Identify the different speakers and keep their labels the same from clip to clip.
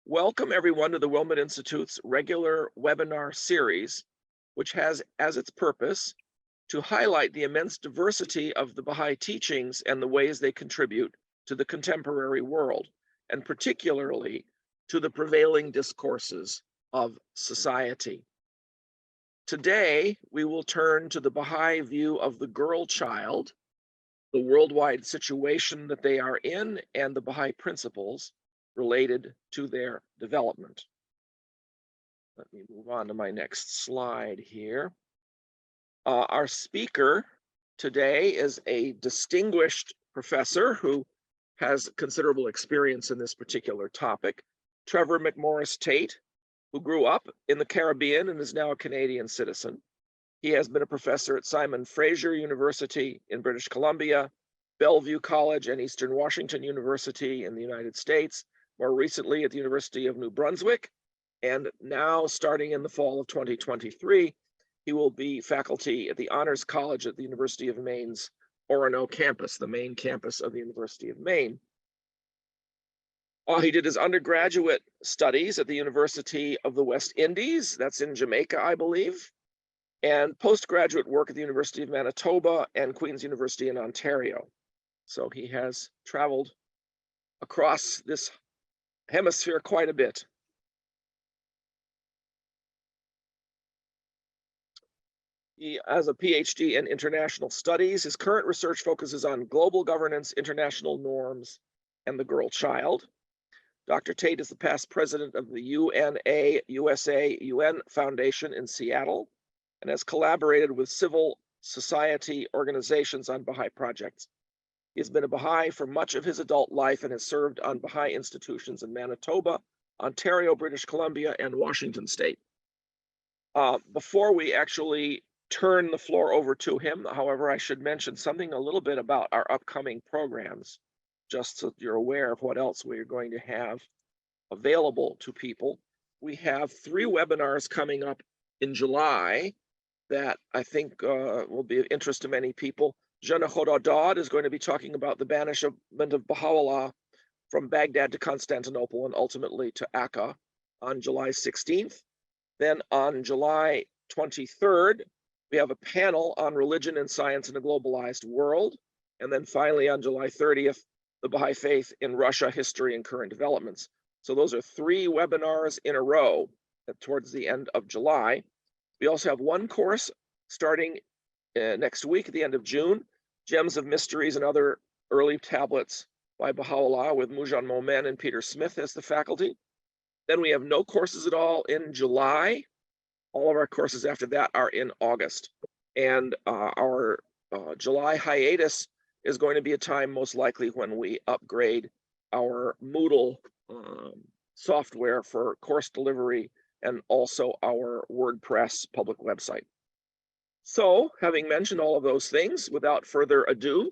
Speaker 1: Welcome everyone to the Wilmette Institute's regular webinar series, which has as its purpose to highlight the immense diversity of the Baha'i teachings and the ways they contribute to the contemporary world, and particularly to the prevailing discourses of society. Today, we will turn to the Baha'i view of the girl child, the worldwide situation that they are in, and the Baha'i principles related to their development. Let me move on to my next slide here. Our speaker today is a distinguished professor who has considerable experience in this particular topic, Trevor McMorris Tate, who grew up in the Caribbean and is now a Canadian citizen. He has been a professor at Simon Fraser University in British Columbia, Bellevue College and Eastern Washington University in the United States, more recently at the University of New Brunswick, and now starting in the fall of 2023, he will be faculty at the Honors College at the University of Maine's Orono campus, the main campus of the University of Maine. He did his undergraduate studies at the University of the West Indies, that's in Jamaica, I believe, and postgraduate work at the University of Manitoba and Queen's University in Ontario. So he has traveled across this hemisphere quite a bit. He has a PhD in international studies. His current research focuses on global governance, international norms, and the girl child. Dr. Tate is the past president of the UNA USA UN Foundation in Seattle and has collaborated with civil society organizations on Baha'i projects. He has been a Baha'i for much of his adult life and has served on Baha'i institutions in Manitoba, Ontario, British Columbia, and Washington State. Before we actually turn the floor over to him, however, I should mention something a little bit about our upcoming programs, just so you're aware of what else we are going to have available to people. We have 3 webinars coming up in July that I think will be of interest to many people. Jannah Khodadad is going to be talking about the banishment of Baha'u'llah from Baghdad to Constantinople and ultimately to Akka on July 16th. Then on July 23rd, we have a panel on religion and science in a globalized world. And then finally on July 30th, the Baha'i faith in Russia, history and current developments. So those are 3 webinars in a row towards the end of July. We also have one course starting next week at the end of June, Gems of Mysteries and Other Early Tablets by Baha'u'llah with Mujan Momen and Peter Smith as the faculty. Then we have no courses at all in July. All of our courses after that are in August. And our July hiatus is going to be a time most likely when we upgrade our Moodle software for course delivery and also our WordPress public website. So, having mentioned all of those things, without further ado,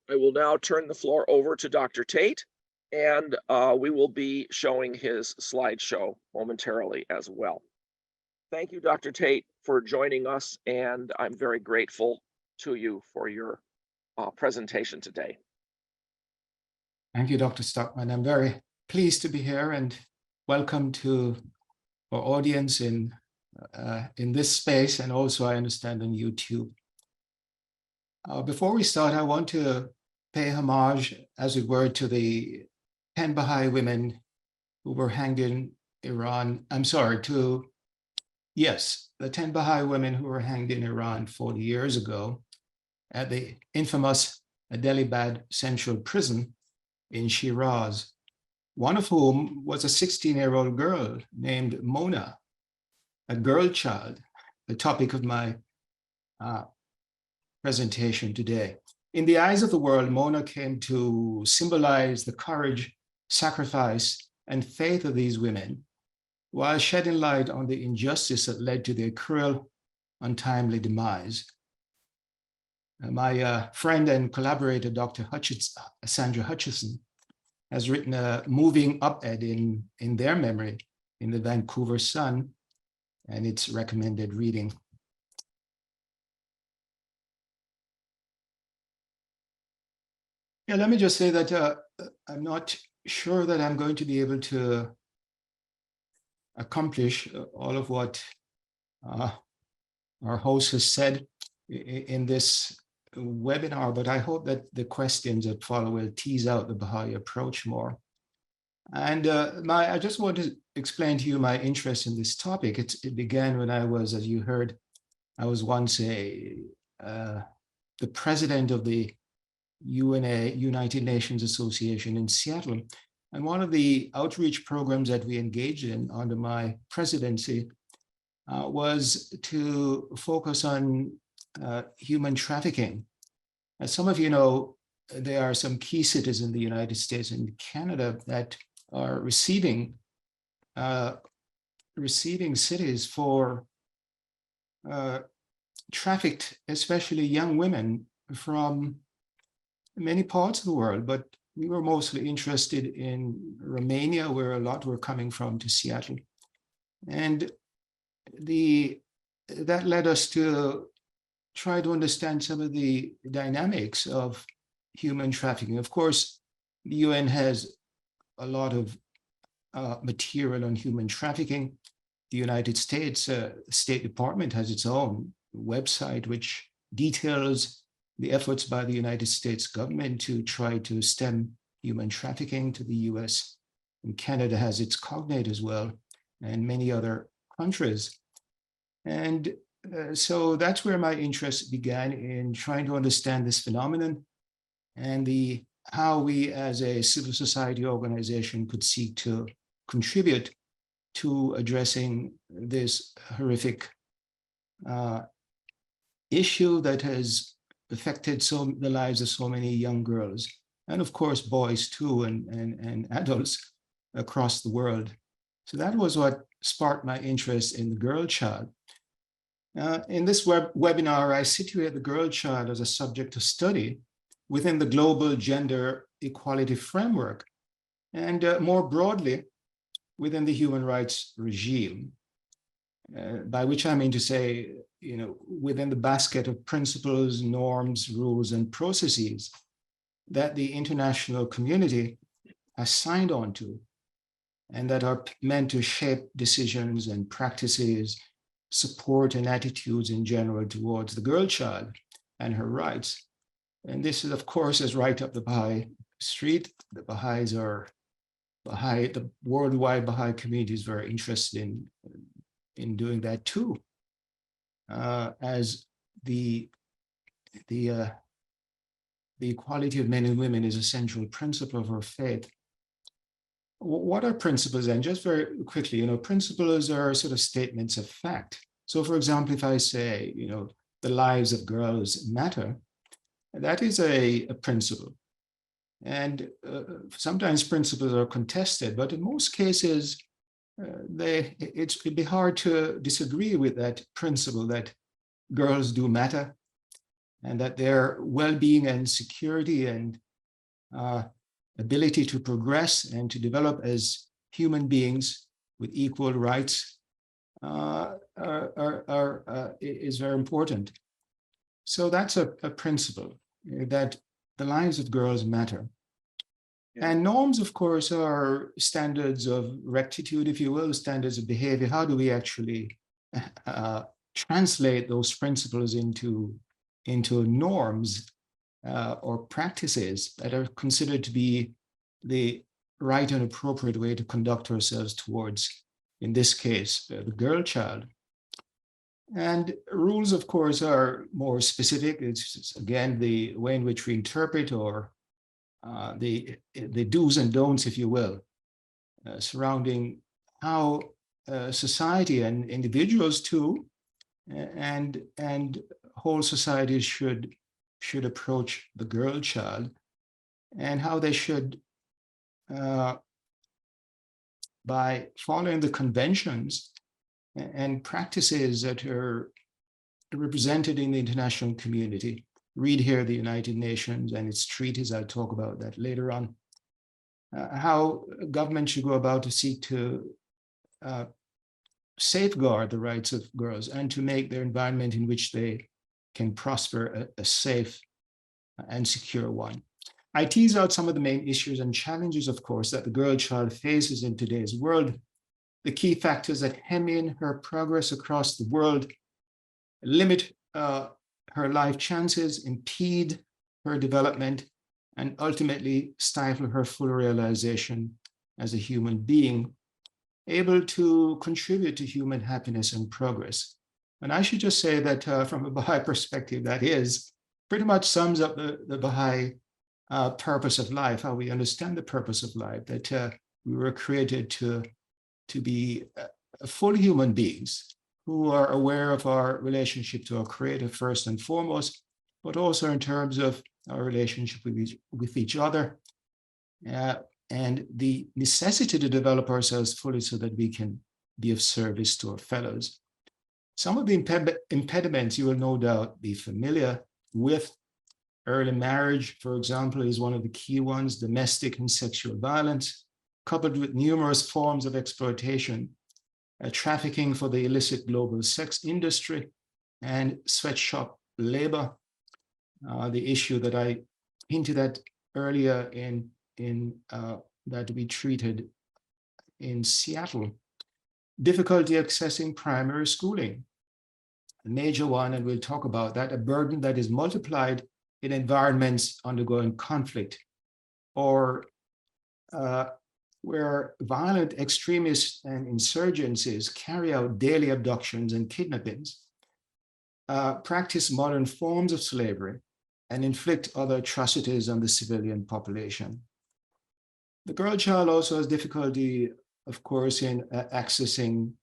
Speaker 1: I will now turn the floor over to Dr. Tate, and we will be showing his slideshow momentarily as well. Thank you, Dr. Tate, for joining us, and I'm very grateful to you for your presentation today.
Speaker 2: Thank you, Dr. Stockman. I'm very pleased to be here, and welcome to our audience in this space, and also I understand on YouTube. Before we start, I want to pay homage, as it were, to the 10 Baha'i women who were hanged in Iran. The 10 Baha'i women who were hanged in Iran 40 years ago at the infamous Adelibad Central Prison in Shiraz, one of whom was a 16-year-old girl named Mona, a girl child, the topic of my presentation today. In the eyes of the world, Mona came to symbolize the courage, sacrifice, and faith of these women, while shedding light on the injustice that led to their cruel, untimely demise. My friend and collaborator, Dr. Sandra Hutchison, has written a moving op-ed in their memory in the Vancouver Sun, and it's recommended reading. Yeah, let me just say that I'm not sure that I'm going to be able to accomplish all of what our host has said in this webinar, but I hope that the questions that follow will tease out the Baha'i approach more. And I just want to explain to you my interest in this topic. It began when I was, as you heard, I was once the president of the UNA, United Nations Association in Seattle. And one of the outreach programs that we engaged in under my presidency was to focus on human trafficking. As some of you know, there are some key cities in the United States and Canada that are receiving cities for trafficked, especially young women from many parts of the world, but we were mostly interested in Romania, where a lot were coming from to Seattle. And that led us to try to understand some of the dynamics of human trafficking. Of course, the UN has a lot of material on human trafficking. The United States State Department has its own website, which details the efforts by the United States government to try to stem human trafficking to the US. And Canada has its cognate as well, and many other countries. And so that's where my interest began in trying to understand this phenomenon and how we as a civil society organization could seek to contribute to addressing this horrific issue that has affected the lives of so many young girls, and of course boys too, and adults across the world. So that was what sparked my interest in the girl child. In this webinar, I situate the girl child as a subject of study within the global gender equality framework, and more broadly, within the human rights regime, by which I mean to say, within the basket of principles, norms, rules, and processes that the international community has signed on to, and that are meant to shape decisions and practices, support and attitudes in general towards the girl child and her rights. And this is, of course, is right up the Baha'i street. The Baha'is are the worldwide Baha'i community is very interested in doing that too, as the equality of men and women is a central principle of our faith. What are principles then? Just very quickly, principles are sort of statements of fact. So for example, if I say, the lives of girls matter, that is a principle. And sometimes principles are contested, but in most cases, it'd be hard to disagree with that principle that girls do matter, and that their well-being and security and ability to progress and to develop as human beings with equal rights is very important. So that's a principle, that the lives of girls matter. Yeah. And norms, of course, are standards of rectitude, if you will, standards of behavior. How do we actually translate those principles into norms or practices that are considered to be the right and appropriate way to conduct ourselves towards, in this case, the girl child. And rules, of course, are more specific. It's again the way in which we interpret, or the do's and don'ts, if you will, surrounding how society and individuals too, and whole societies should approach the girl child, and how they should, by following the conventions and practices that are represented in the international community. Read here the United Nations and its treaties. I'll talk about that later on. How government should go about to seek to safeguard the rights of girls and to make their environment in which they can prosper a safe and secure one. I tease out some of the main issues and challenges, of course, that the girl child faces in today's world. the key factors that hem in her progress across the world, limit her life chances, impede her development, and ultimately stifle her full realization as a human being, able to contribute to human happiness and progress. And I should just say that from a Baha'i perspective, that is pretty much sums up the Baha'i purpose of life, how we understand the purpose of life, that we were created to be full human beings who are aware of our relationship to our Creator first and foremost, but also in terms of our relationship with each other, and the necessity to develop ourselves fully so that we can be of service to our fellows. Some of the impediments you will no doubt be familiar with. Early marriage, for example, is one of the key ones. Domestic and sexual violence, coupled with numerous forms of exploitation, trafficking for the illicit global sex industry, and sweatshop labor. The issue that I hinted at earlier in that we treated in Seattle. Difficulty accessing primary schooling, a major one, and we'll talk about that, a burden that is multiplied in environments undergoing conflict, or where violent extremists and insurgencies carry out daily abductions and kidnappings, practice modern forms of slavery, and inflict other atrocities on the civilian population. The girl child also has difficulty, of course, in accessing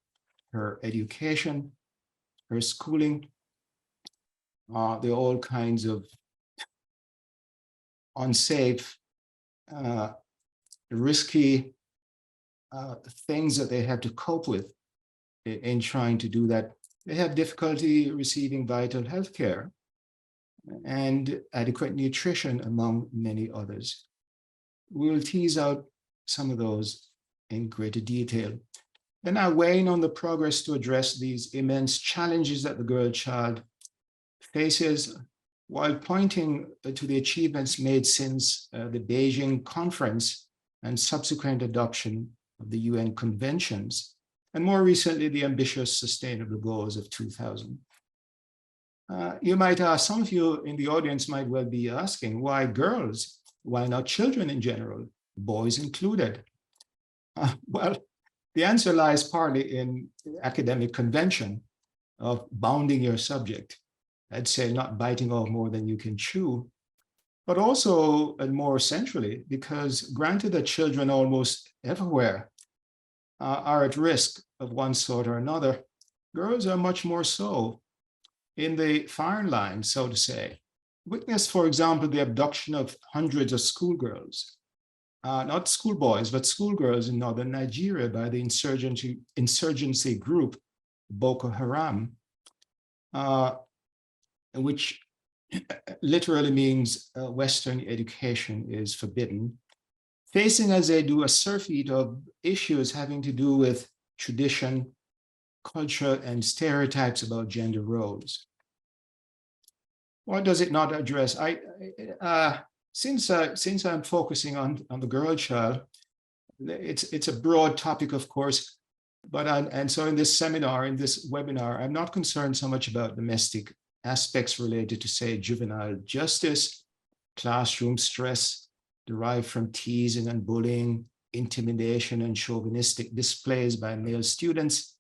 Speaker 2: her education, her schooling. There are all kinds of unsafe, risky things that they have to cope with in trying to do that. They have difficulty receiving vital health care and adequate nutrition, among many others. We'll tease out some of those in greater detail. Then I weighing on the progress to address these immense challenges that the girl child faces, while pointing to the achievements made since the Beijing conference and subsequent adoption of the UN conventions, and more recently, the ambitious sustainable goals of 2000. You might ask, some of you in the audience might well be asking, why girls? Why not children in general, boys included? Well, the answer lies partly in academic convention of bounding your subject. I'd say not biting off more than you can chew, but also, and more centrally, because granted that children almost everywhere are at risk of one sort or another, girls are much more so in the firing line, so to say. Witness, for example, the abduction of hundreds of schoolgirls, not schoolboys, but schoolgirls in northern Nigeria by the insurgency group Boko Haram, which literally means Western education is forbidden, facing as they do a surfeit of issues having to do with tradition, culture, and stereotypes about gender roles. What does it not address? Since I'm focusing on the girl child, it's a broad topic, of course, but and so in this seminar, in this webinar, I'm not concerned so much about domestic aspects related to, say, juvenile justice, classroom stress derived from teasing and bullying, intimidation and chauvinistic displays by male students,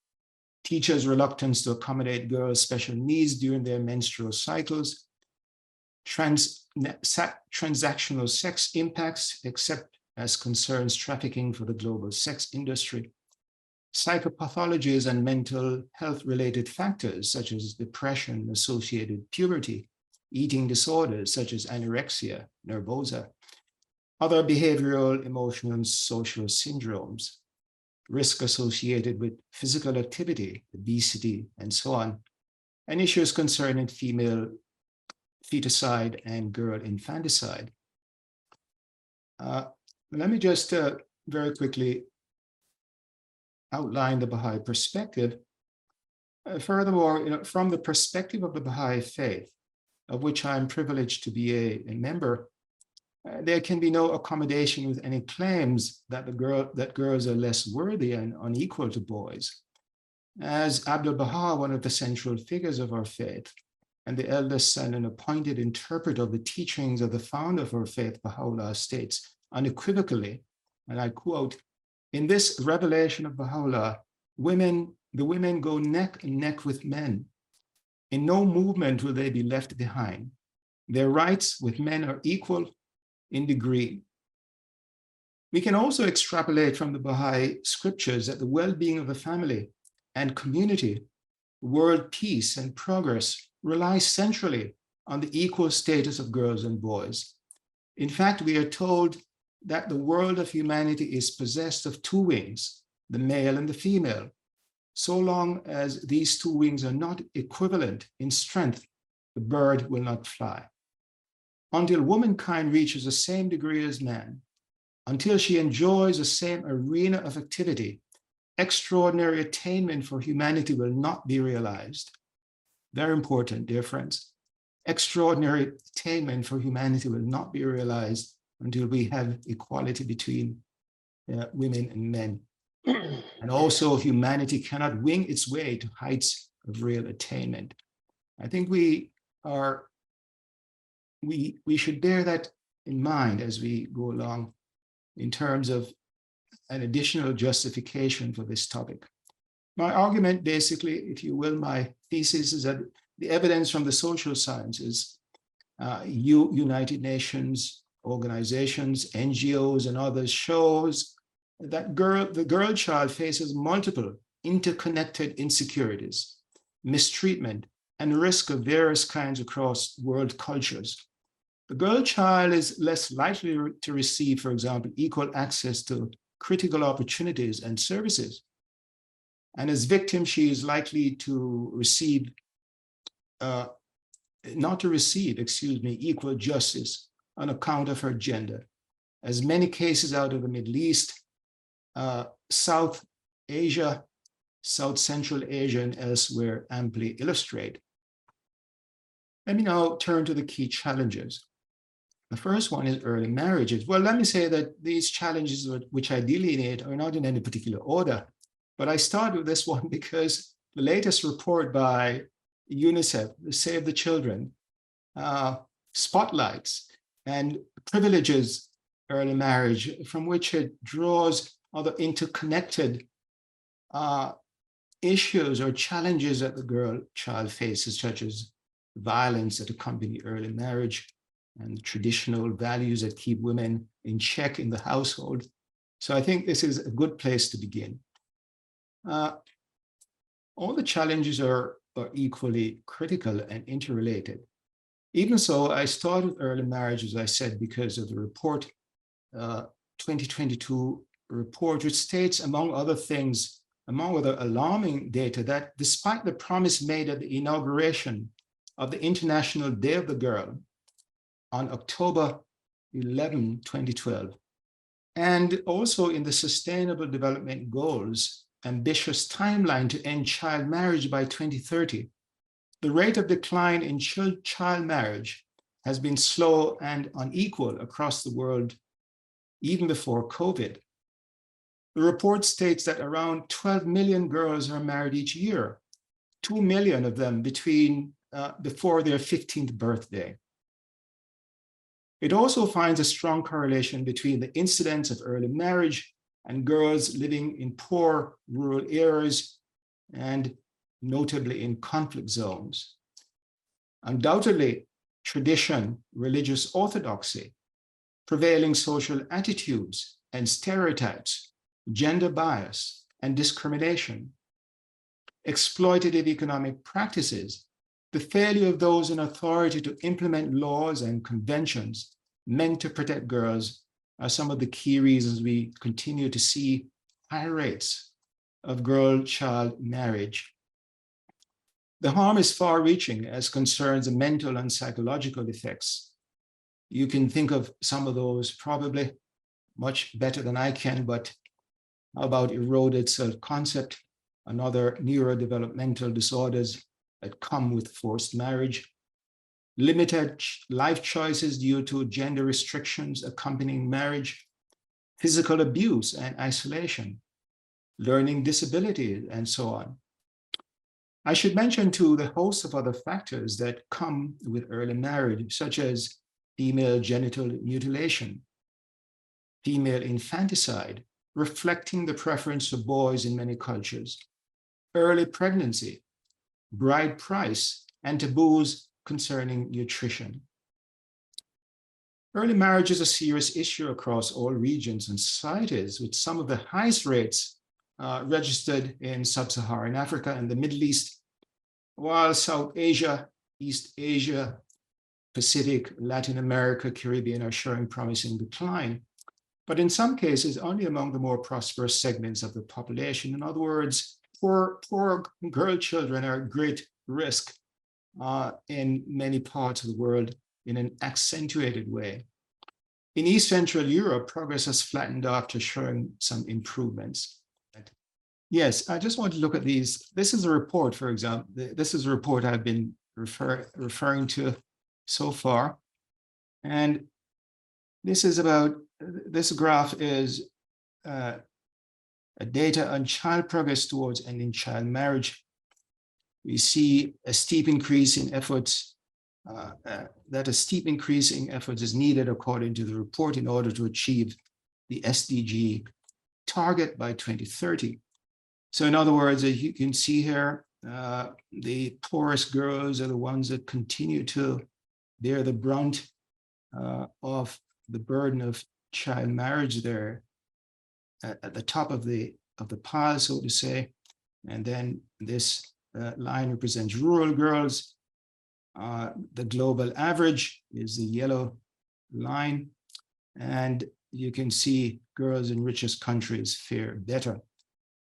Speaker 2: teachers' reluctance to accommodate girls' special needs during their menstrual cycles, transactional sex impacts, except as concerns trafficking for the global sex industry, psychopathologies and mental health-related factors such as depression, associated puberty, eating disorders such as anorexia nervosa, other behavioral, emotional, and social syndromes, risk associated with physical activity, obesity, and so on, and issues concerning female feticide and girl infanticide. Let me just very quickly outline the Baha'i perspective. Furthermore, from the perspective of the Baha'i faith, of which I'm privileged to be a member, There can be no accommodation with any claims that girls are less worthy and unequal to boys. As Abdul Baha, one of the central figures of our faith, and the eldest son and appointed interpreter of the teachings of the founder of our faith, Baha'u'llah, states unequivocally, and I quote, "In this revelation of Baha'u'llah, the women go neck and neck with men. In no movement will they be left behind. Their rights with men are equal in degree." We can also extrapolate from the Baha'i scriptures that the well-being of the family and community, world peace and progress relies centrally on the equal status of girls and boys. In fact, we are told that the world of humanity is possessed of two wings, the male and the female. So long as these two wings are not equivalent in strength, the bird will not fly. Until womankind reaches the same degree as man, until she enjoys the same arena of activity, extraordinary attainment for humanity will not be realized. Very important, dear friends. Extraordinary attainment for humanity will not be realized until we have equality between women and men. And also, humanity cannot wing its way to heights of real attainment. I think we should bear that in mind as we go along in terms of an additional justification for this topic. My argument, basically, if you will, my thesis is that the evidence from the social sciences, United Nations organizations, NGOs, and others shows that the girl child faces multiple interconnected insecurities, mistreatment, and risk of various kinds across world cultures. The girl child is less likely to receive, for example, equal access to critical opportunities and services. And as victim, she is likely to receive, equal justice on account of her gender. As many cases out of the Middle East, South Asia, South Central Asia, and elsewhere amply illustrate. Let me now turn to the key challenges. The first one is early marriages. Well, let me say that these challenges which I delineate are not in any particular order, but I start with this one because the latest report by UNICEF, Save the Children, spotlights and privileges early marriage, from which it draws other interconnected issues or challenges that the girl child faces, such as violence that accompany early marriage and traditional values that keep women in check in the household. So I think this is a good place to begin. All the challenges are equally critical and interrelated. Even so, I started early marriage, as I said, because of the report, 2022 report, which states, among other things, among other alarming data, that despite the promise made at the inauguration of the International Day of the Girl on October 11, 2012, and also in the Sustainable Development Goals ambitious timeline to end child marriage by 2030, the rate of decline in child marriage has been slow and unequal across the world, even before COVID. The report states that around 12 million girls are married each year, 2 million of them before their 15th birthday. It also finds a strong correlation between the incidence of early marriage and girls living in poor rural areas and notably in conflict zones. Undoubtedly, tradition, religious orthodoxy, prevailing social attitudes and stereotypes, gender bias and discrimination, exploitative economic practices, the failure of those in authority to implement laws and conventions meant to protect girls are some of the key reasons we continue to see high rates of girl-child marriage. The harm is far-reaching as concerns the mental and psychological effects. You can think of some of those probably much better than I can, but how about eroded self-concept and other neurodevelopmental disorders that come with forced marriage, limited life choices due to gender restrictions accompanying marriage, physical abuse and isolation, learning disabilities, and so on. I should mention too the host of other factors that come with early marriage, such as female genital mutilation, female infanticide, reflecting the preference for boys in many cultures, early pregnancy, bride price, and taboos concerning nutrition. Early marriage is a serious issue across all regions and societies, with some of the highest rates registered in sub-Saharan Africa and the Middle East, while South Asia, East Asia, Pacific, Latin America, Caribbean are showing promising decline, but in some cases only among the more prosperous segments of the population. In other words, poor girl children are at great risk in many parts of the world in an accentuated way. In East Central Europe, progress has flattened after showing some improvements. Yes, I just want to look at these. This is a report, for example. This is a report I've been referring to so far. And this is about, this graph is data on child progress towards ending child marriage. We see a steep increase in efforts, that a steep increase in efforts is needed according to the report in order to achieve the SDG target by 2030. So in other words, as you can see here, the poorest girls are the ones that continue to bear the brunt of the burden of child marriage there at the top of the pile, so to say. And then this line represents rural girls. The global average is the yellow line. And you can see girls in richest countries fare better.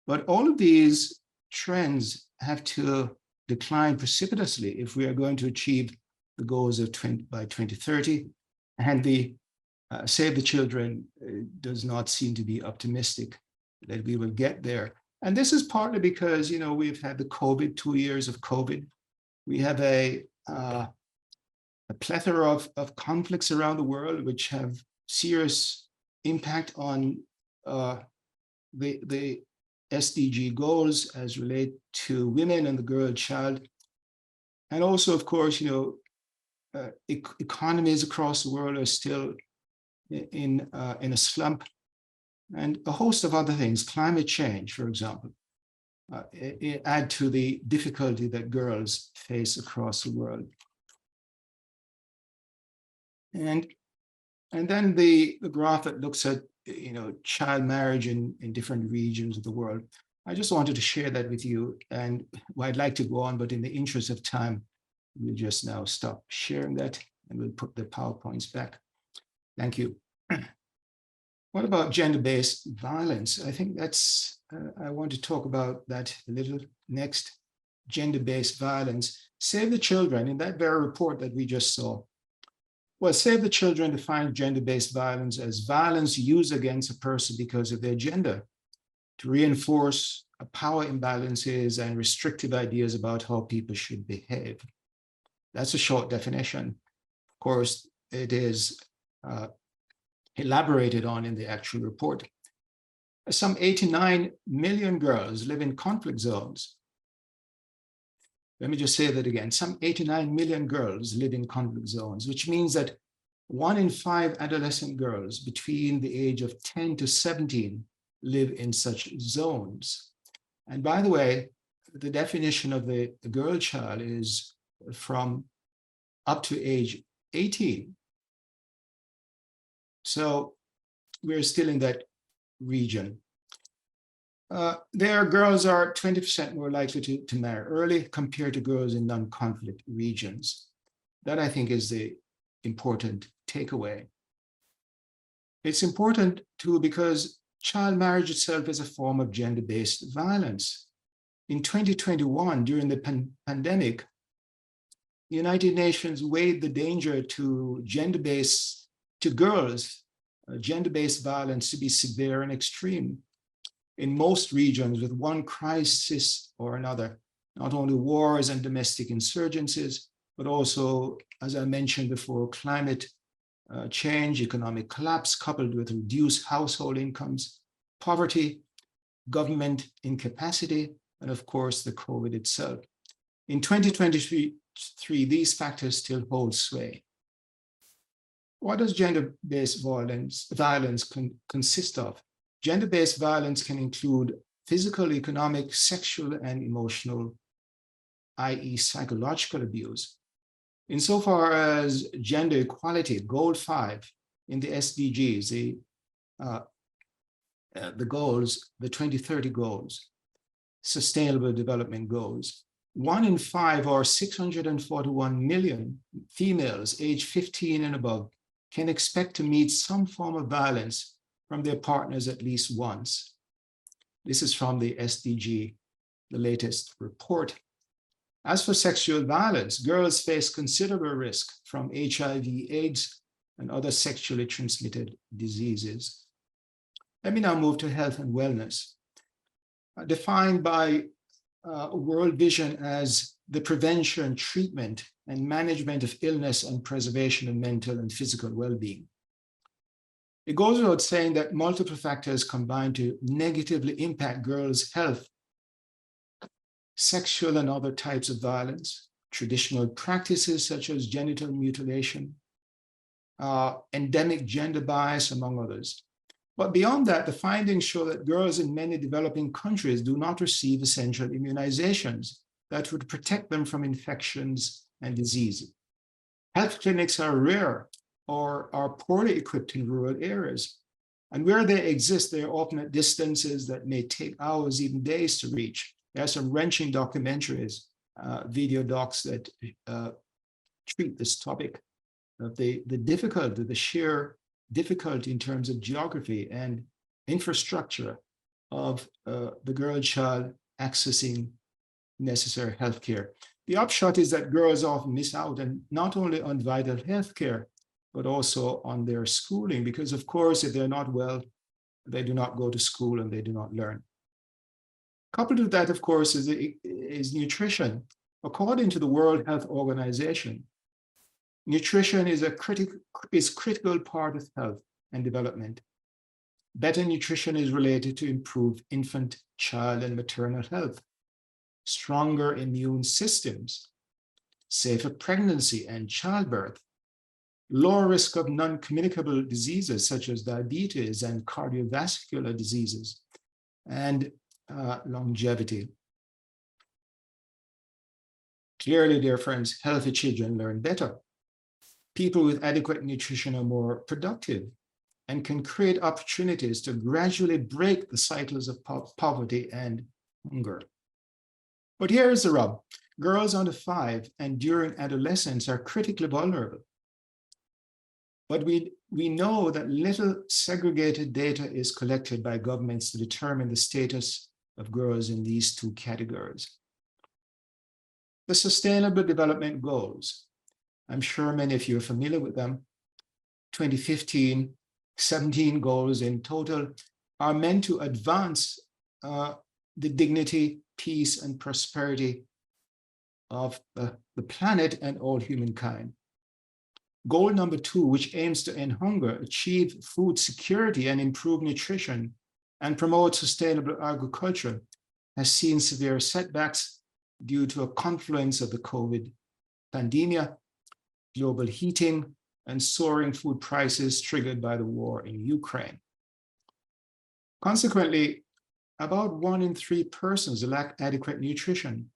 Speaker 2: But all of these trends have to decline precipitously if we are going to achieve the goals of by 2030. And the Save the Children does not seem to be optimistic that we will get there. And this is partly because, you know, we've had the COVID, 2 years of COVID. We have a plethora of conflicts around the world which have serious impact on the SDG goals as relate to women and the girl child. And also, of course, you know, economies across the world are still in a slump, and a host of other things. Climate change, for example, add to the difficulty that girls face across the world. And then the graph that looks at, you know, child marriage in different regions of the world. I just wanted to share that with you, and I'd like to go on, but in the interest of time, we'll just now stop sharing that and we'll put the PowerPoints back. Thank you. What about gender-based violence? I think that's, I want to talk about that a little next. Gender-based violence. Save the Children, in that very report that we just saw. Well, Save the Children defines gender-based violence as violence used against a person because of their gender to reinforce power imbalances and restrictive ideas about how people should behave. That's a short definition. Of course, it is elaborated on in the actual report. Some 89 million girls live in conflict zones. Let me just say that again. Some 89 million girls live in conflict zones, which means that 1 in 5 adolescent girls between the age of 10 to 17 live in such zones. And by the way, the definition of the girl child is from up to age 18. So we're still in that region. There, girls are 20% more likely to marry early compared to girls in non-conflict regions. That, I think, is the important takeaway. It's important too because child marriage itself is a form of gender-based violence. In 2021, during the pandemic, the United Nations weighed the danger to girls, gender-based violence to be severe and extreme in most regions with one crisis or another, not only wars and domestic insurgencies, but also, as I mentioned before, climate change, economic collapse coupled with reduced household incomes, poverty, government incapacity, and of course, the COVID itself. In 2023, these factors still hold sway. What does gender-based violence consist of? Gender-based violence can include physical, economic, sexual, and emotional, i.e. psychological abuse. Insofar as gender equality, goal 5 in the SDGs, the goals, the 2030 goals, Sustainable Development Goals, 1 in 5 or 641 million females aged 15 and above can expect to meet some form of violence from their partners at least once. This is from the SDG, the latest report. As for sexual violence, girls face considerable risk from HIV, AIDS, and other sexually transmitted diseases. Let me now move to health and wellness. Defined by World Vision as the prevention, treatment, and management of illness and preservation of mental and physical well-being. It goes without saying that multiple factors combine to negatively impact girls' health. Sexual and other types of violence, traditional practices such as genital mutilation, endemic gender bias, among others. But beyond that, the findings show that girls in many developing countries do not receive essential immunizations that would protect them from infections and diseases. Health clinics are rare or are poorly equipped in rural areas. And where they exist, they are often at distances that may take hours, even days to reach. There are some wrenching documentaries, video docs that treat this topic of the difficulty, the sheer difficulty in terms of geography and infrastructure of the girl child accessing necessary healthcare. The upshot is that girls often miss out, and not only on vital healthcare, but also on their schooling, because of course, if they're not well, they do not go to school and they do not learn. Coupled with that, of course, is nutrition. According to the World Health Organization, nutrition is a critical part of health and development. Better nutrition is related to improved infant, child, and maternal health, stronger immune systems, safer pregnancy and childbirth, lower risk of non-communicable diseases such as diabetes and cardiovascular diseases, and longevity. Clearly, dear friends, healthy children learn better. People with adequate nutrition are more productive and can create opportunities to gradually break the cycles of poverty and hunger. But here is the rub. Girls under 5 and during adolescence are critically vulnerable. But we know that little segregated data is collected by governments to determine the status of girls in these two categories. The Sustainable Development Goals, I'm sure many of you are familiar with them. 2015, 17 goals in total are meant to advance the dignity, peace, and prosperity of the planet and all humankind. Goal number 2, which aims to end hunger, achieve food security, and improve nutrition, and promote sustainable agriculture, has seen severe setbacks due to a confluence of the COVID pandemic, global heating, and soaring food prices triggered by the war in Ukraine. Consequently, about 1 in 3 persons lack adequate nutrition,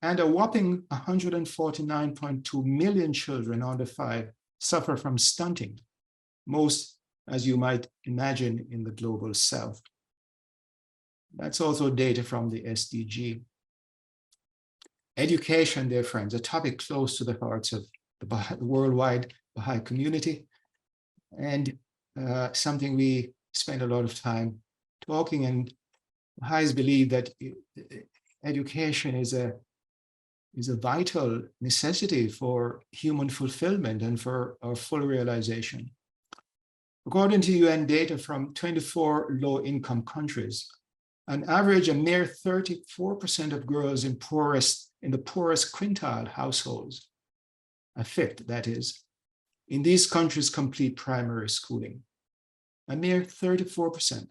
Speaker 2: and a whopping 149.2 million children under 5 suffer from stunting, most, as you might imagine, in the global south. That's also data from the SDG. Education, dear friends, a topic close to the hearts of the worldwide Baha'i community, and something we spend a lot of time talking. And Baha'is believe that education is a vital necessity for human fulfillment and for our full realization. According to UN data from 24 low-income countries, on average, a mere 34% of girls in the poorest quintile households a fifth, that is, in these countries complete primary schooling, a mere 34%,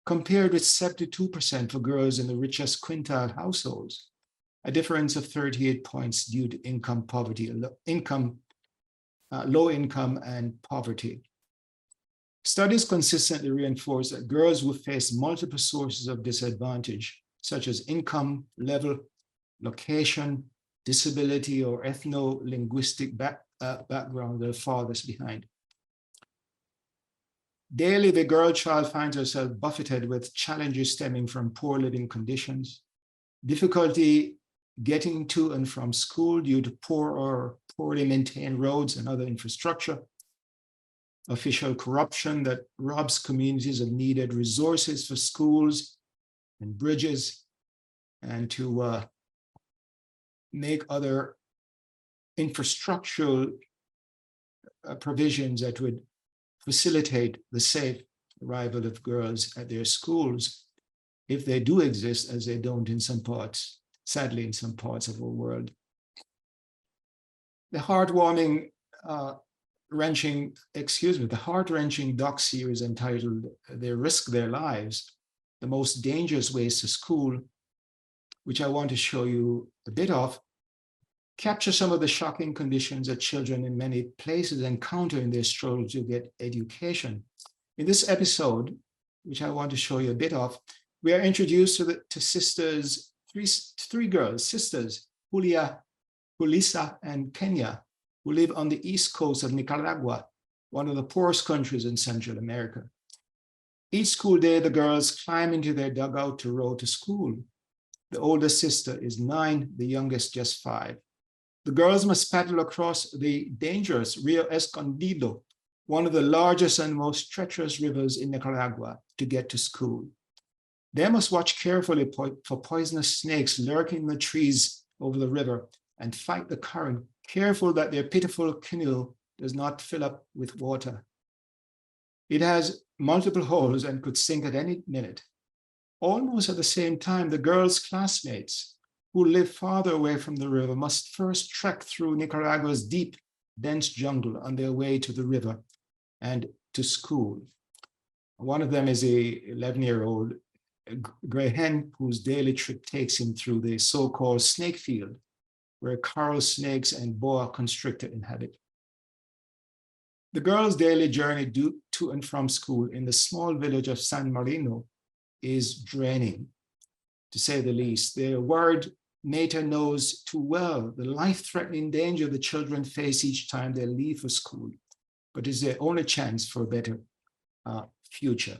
Speaker 2: compared with 72% for girls in the richest quintile households, a difference of 38 points due to income poverty, low income and poverty. Studies consistently reinforce that girls who face multiple sources of disadvantage, such as income level, location, disability, or ethno-linguistic background, are farthest behind. Daily, the girl child finds herself buffeted with challenges stemming from poor living conditions, difficulty getting to and from school due to poor or poorly maintained roads and other infrastructure, official corruption that robs communities of needed resources for schools and bridges, and to make other infrastructural provisions that would facilitate the safe arrival of girls at their schools, if they do exist, as they don't in some parts, sadly, in some parts of our world. The heart-wrenching doc series entitled "They Risk Their Lives: The Most Dangerous Ways to School," which I want to show you a bit of, capture some of the shocking conditions that children in many places encounter in their struggle to get education. In this episode, which I want to show you a bit of, we are introduced to sisters, three girls, sisters, Julissa, and Kenya, who live on the east coast of Nicaragua, one of the poorest countries in Central America. Each school day, the girls climb into their dugout to row to school. The oldest sister is 9, the youngest just 5. The girls must paddle across the dangerous Rio Escondido, one of the largest and most treacherous rivers in Nicaragua, to get to school. They must watch carefully for poisonous snakes lurking in the trees over the river and fight the current, careful that their pitiful canoe does not fill up with water. It has multiple holes and could sink at any minute. Almost at the same time, the girls' classmates who live farther away from the river must first trek through Nicaragua's deep, dense jungle on their way to the river and to school. One of them is a 11-year-old gray hen whose daily trip takes him through the so-called snake field, where coral snakes and boa constrictor inhabit. The girls' daily journey to and from school in the small village of San Marino is draining, to say the least. Their worried mater knows too well the life-threatening danger the children face each time they leave for school, but is their only chance for a better future.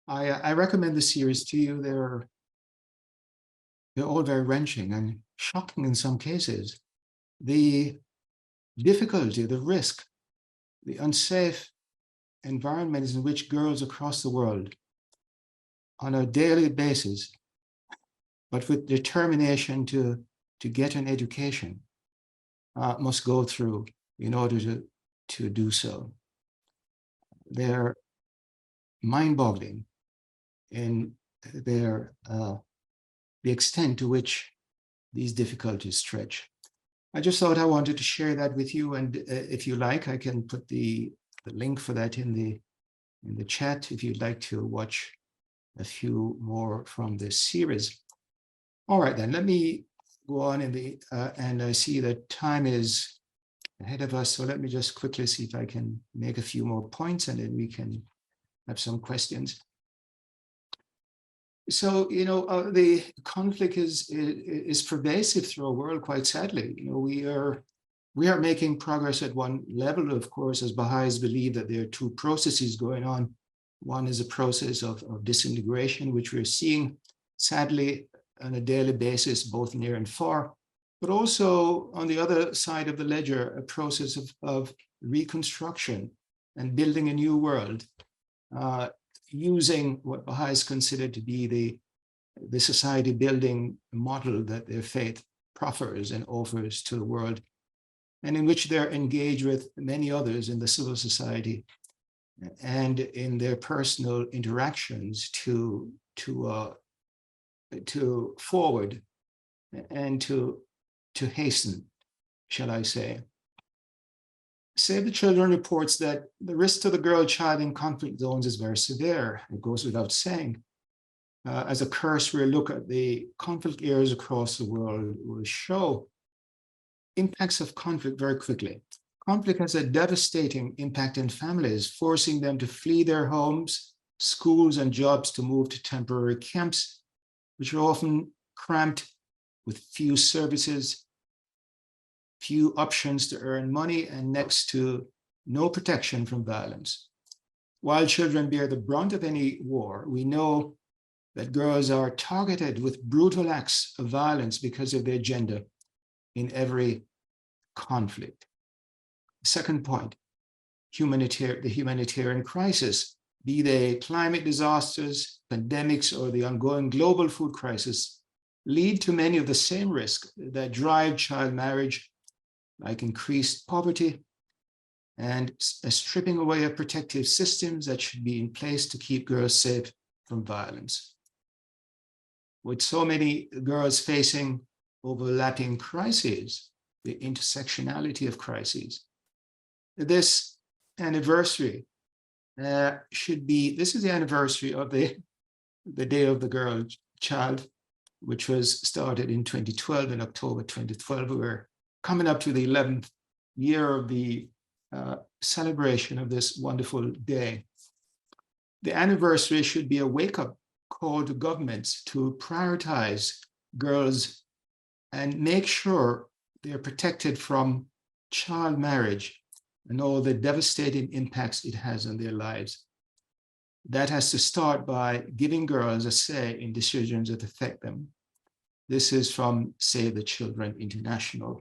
Speaker 2: I recommend the series to you. They're all very wrenching and shocking in some cases. The difficulty, the risk, the unsafe environments in which girls across the world on a daily basis, but with determination to get an education, must go through in order to do so. They're mind-boggling in the extent to which these difficulties stretch. I just thought I wanted to share that with you, and if you like, I can put the link for that in the chat if you'd like to watch a few more from this series. All right, then let me go on and I see that time is ahead of us, so let me just quickly see if I can make a few more points, and then we can have some questions. So, the conflict is pervasive through our world, quite sadly. We are making progress at one level, of course, as Baha'is believe that there are two processes going on. One is a process of disintegration, which we're seeing, sadly, on a daily basis, both near and far, but also on the other side of the ledger, a process of reconstruction and building a new world, using what Baha'is consider to be the society building model that their faith proffers and offers to the world, and in which they're engaged with many others in the civil society and in their personal interactions to forward and to hasten, shall I say. Save the Children reports that the risk to the girl child in conflict zones is very severe. It goes without saying. As a cursory look at the conflict areas across the world will show impacts of conflict very quickly. Conflict has a devastating impact on families, forcing them to flee their homes, schools, and jobs to move to temporary camps, which are often cramped with few services, few options to earn money, and next to no protection from violence. While children bear the brunt of any war, we know that girls are targeted with brutal acts of violence because of their gender in every conflict. Second point, the humanitarian crisis, be they climate disasters, pandemics, or the ongoing global food crisis, lead to many of the same risks that drive child marriage, like increased poverty and a stripping away of protective systems that should be in place to keep girls safe from violence. With so many girls facing overlapping crises, the intersectionality of crises, this anniversary this is the anniversary of the Day of the Girl Child, which was started in 2012, in October 2012. We're coming up to the 11th year of the celebration of this wonderful day. The anniversary should be a wake-up call to governments to prioritize girls and make sure they're protected from child marriage and all the devastating impacts it has on their lives. That has to start by giving girls a say in decisions that affect them. This is from Save the Children International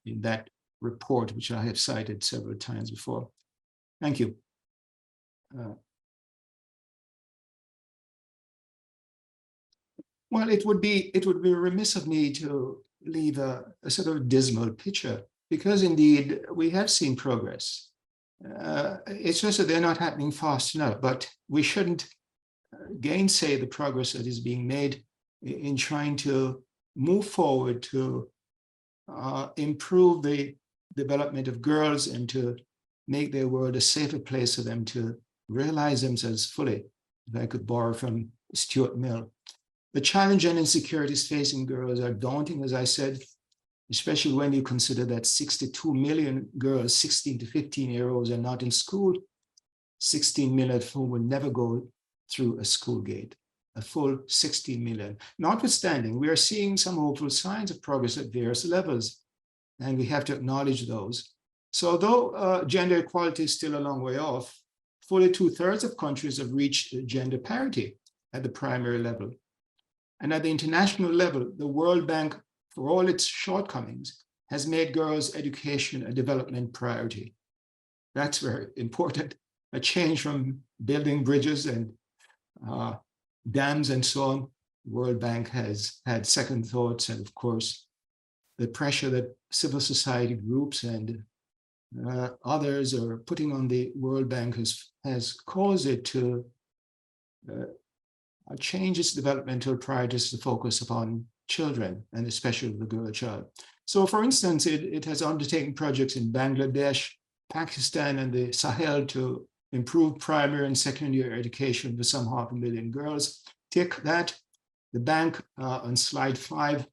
Speaker 2: in that report, which I have cited several times before. Thank you. Well, it would be remiss of me to leave a sort of dismal picture, because indeed we have seen progress. It's just that they're not happening fast enough, but we shouldn't gainsay the progress that is being made in trying to move forward to improve the development of girls and to make their world a safer place for them to realize themselves fully, if I could borrow from Stuart Mill. The challenge and insecurities facing girls are daunting, as I said, especially when you consider that 62 million girls, 16 to 15-year-olds, are not in school, 16 million of whom will never go through a school gate, a full 16 million. Notwithstanding, we are seeing some hopeful signs of progress at various levels, and we have to acknowledge those. So although gender equality is still a long way off, fully 2/3 of countries have reached gender parity at the primary level. And at the international level, the World Bank, for all its shortcomings, has made girls' education a development priority. That's very important. A change from building bridges and dams and so on. The World Bank has had second thoughts, and of course, the pressure that civil society groups and others are putting on the World Bank has caused it to change its developmental priorities to focus upon children, and especially the girl child. So for instance, it has undertaken projects in Bangladesh, Pakistan, and the Sahel to improve primary and secondary education for some 500,000 girls. Take that. The bank on slide 5,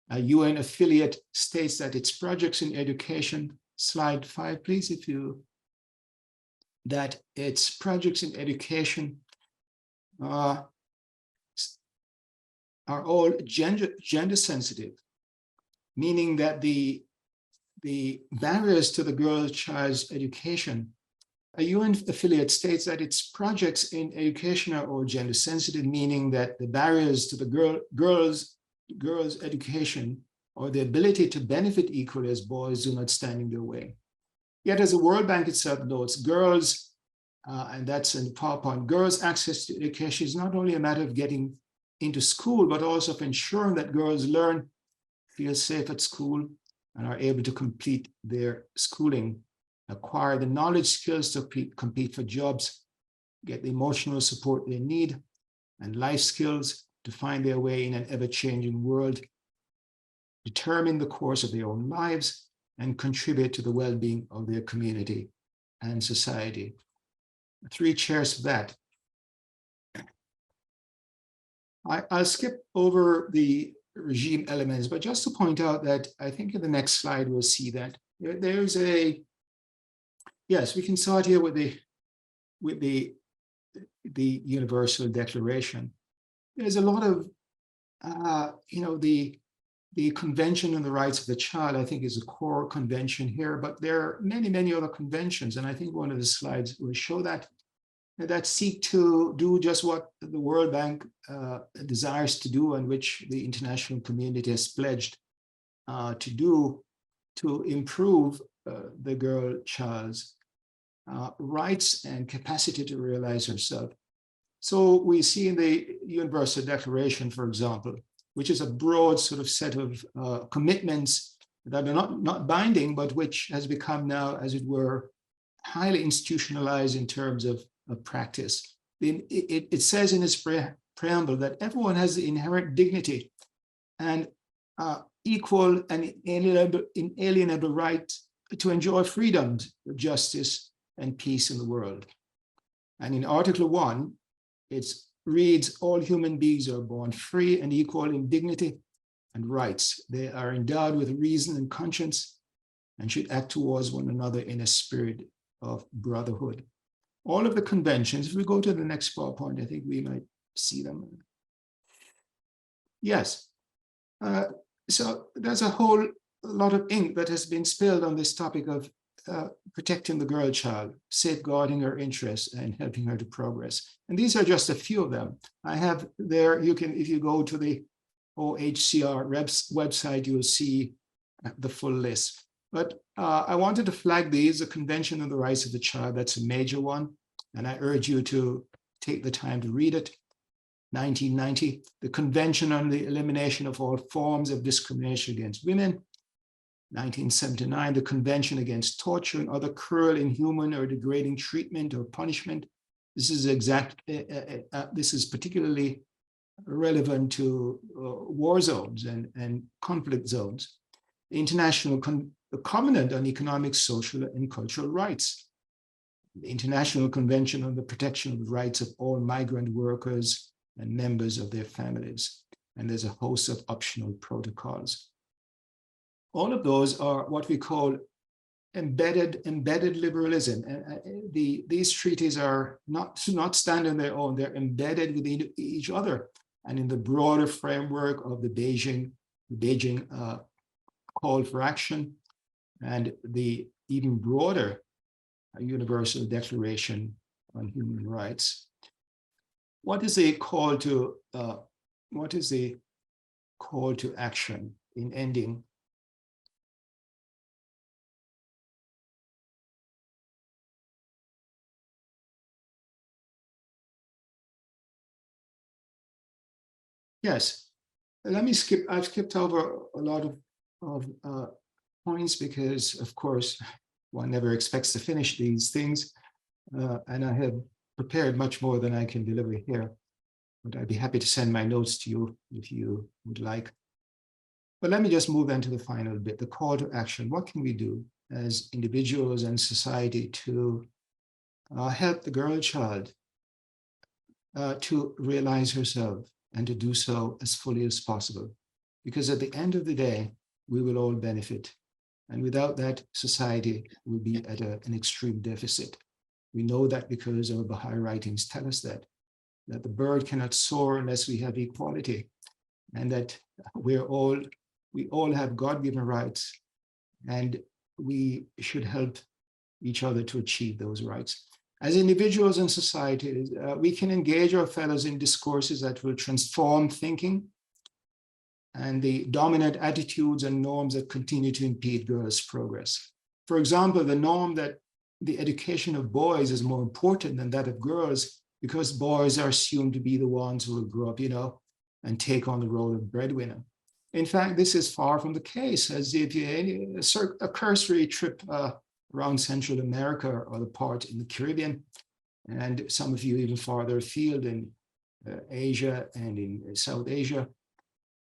Speaker 2: a UN affiliate, states that its projects in education, slide 5, please, that its projects in education are all gender sensitive, meaning that the barriers to the girl child's education, a UN affiliate states that its projects in education are all gender sensitive, meaning that the barriers to the girls' education or the ability to benefit equally as boys do not stand in their way. Yet as the World Bank itself notes, girls, and that's in the PowerPoint, girls' access to education is not only a matter of getting into school, but also of ensuring that girls learn, feel safe at school, and are able to complete their schooling, acquire the knowledge, skills to compete for jobs, get the emotional support they need, and life skills to find their way in an ever-changing world, determine the course of their own lives, and contribute to the well-being of their community and society. 3 cheers for that. I'll skip over the regime elements, but just to point out that I think in the next slide we'll see that there's a, yes, we can start here with the Universal Declaration. There's a lot of, the Convention on the Rights of the Child, I think, is a core convention here, but there are many, many other conventions, and I think one of the slides will show that seek to do just what the World Bank desires to do, and which the international community has pledged to do, to improve the girl child's rights and capacity to realize herself. So we see in the Universal Declaration, for example, which is a broad sort of set of commitments that are not binding, but which has become now, as it were, highly institutionalized in terms of practice. It says in its preamble that everyone has the inherent dignity and equal and inalienable right to enjoy freedoms, justice, and peace in the world. And in Article 1, it reads, all human beings are born free and equal in dignity and rights. They are endowed with reason and conscience and should act towards one another in a spirit of brotherhood. All of the conventions, if we go to the next PowerPoint, I think we might see them. Yes. So there's a whole lot of ink that has been spilled on this topic of protecting the girl child, safeguarding her interests, and helping her to progress. And these are just a few of them. I have there, you can, if you go to the OHCR website, you'll see the full list. But I wanted to flag these, the Convention on the Rights of the Child, that's a major one. And I urge you to take the time to read it. 1990, the Convention on the Elimination of All Forms of Discrimination Against Women. 1979, the Convention Against Torture and Other Cruel, Inhuman, or Degrading Treatment or Punishment. This is this is particularly relevant to war zones and conflict zones. The International Covenant on Economic, Social, and Cultural Rights. The International Convention on the Protection of the Rights of All Migrant Workers and members of their families. And there's a host of optional protocols. All of those are what we call embedded liberalism. And these treaties are not stand on their own, they're embedded within each other and in the broader framework of the Beijing call for action and the even broader Universal Declaration on Human Rights. What is the call to action in ending? Yes, let me skip. I've skipped over a lot of points because, of course, one never expects to finish these things, and I have prepared much more than I can deliver here. But I'd be happy to send my notes to you if you would like. But let me just move into the final bit, the call to action. What can we do as individuals and society to help the girl child to realize herself and to do so as fully as possible? Because at the end of the day, we will all benefit. And without that, society will be at an extreme deficit. We know that because our Baha'i writings tell us that the bird cannot soar unless we have equality, and that we all have God-given rights, and we should help each other to achieve those rights. As individuals and societies, we can engage our fellows in discourses that will transform thinking and the dominant attitudes and norms that continue to impede girls' progress. For example, the norm that the education of boys is more important than that of girls because boys are assumed to be the ones who will grow up, and take on the role of breadwinner. In fact, this is far from the case, as if a cursory trip around Central America or other parts in the Caribbean, and some of you even farther afield in Asia and in South Asia.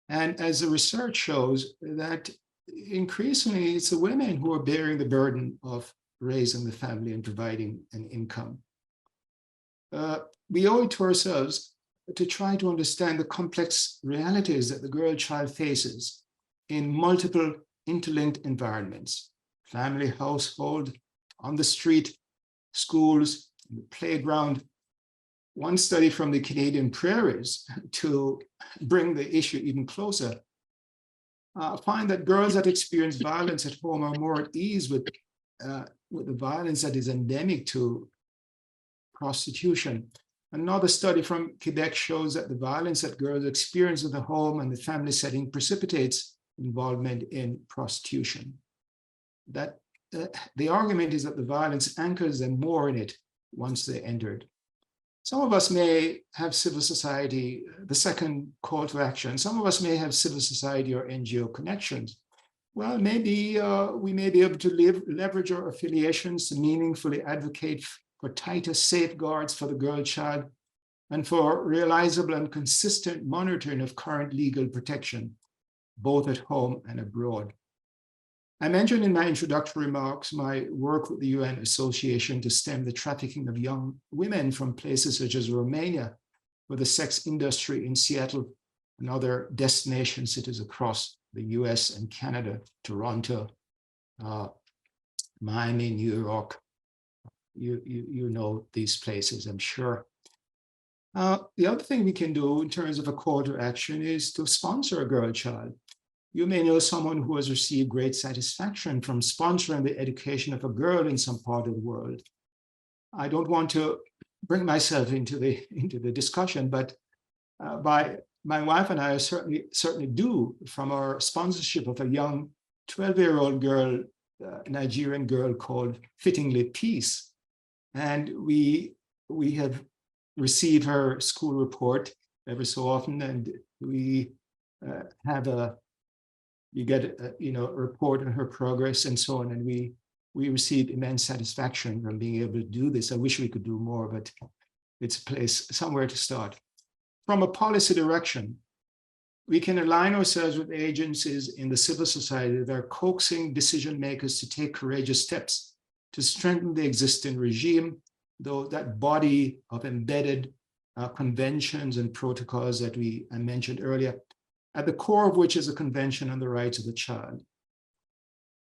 Speaker 2: And as the research shows, that increasingly it's the women who are bearing the burden of raising the family and providing an income. We owe it to ourselves to try to understand the complex realities that the girl child faces in multiple interlinked environments: family, household, on the street, schools, the playground. One study from the Canadian prairies, to bring the issue even closer, find that girls that experience violence at home are more at ease with the violence that is endemic to prostitution. Another study from Quebec shows that the violence that girls experience in the home and the family setting precipitates involvement in prostitution. That the argument is that the violence anchors them more in it once they entered. Some of us may have civil society, the second call to action. Some of us may have civil society or NGO connections. Well, maybe we may be able to leverage our affiliations to meaningfully advocate for tighter safeguards for the girl child and for realizable and consistent monitoring of current legal protection, both at home and abroad. I mentioned in my introductory remarks my work with the UN Association to stem the trafficking of young women from places such as Romania, where the sex industry in Seattle and other destination cities across the US and Canada, Toronto, Miami, New York. You know these places, I'm sure. The other thing we can do in terms of a call to action is to sponsor a girl child. You may know someone who has received great satisfaction from sponsoring the education of a girl in some part of the world. I don't want to bring myself into the discussion, but by my wife and I certainly do, from our sponsorship of a young 12-year-old girl, Nigerian girl called fittingly Peace. And we have received her school report every so often, and we get a report on her progress and so on, and we receive immense satisfaction from being able to do this. I wish we could do more, but it's a place somewhere to start. From a policy direction, we can align ourselves with agencies in the civil society that are coaxing decision makers to take courageous steps to strengthen the existing regime, though that body of embedded conventions and protocols that I mentioned earlier, at the core of which is a convention on the rights of the child.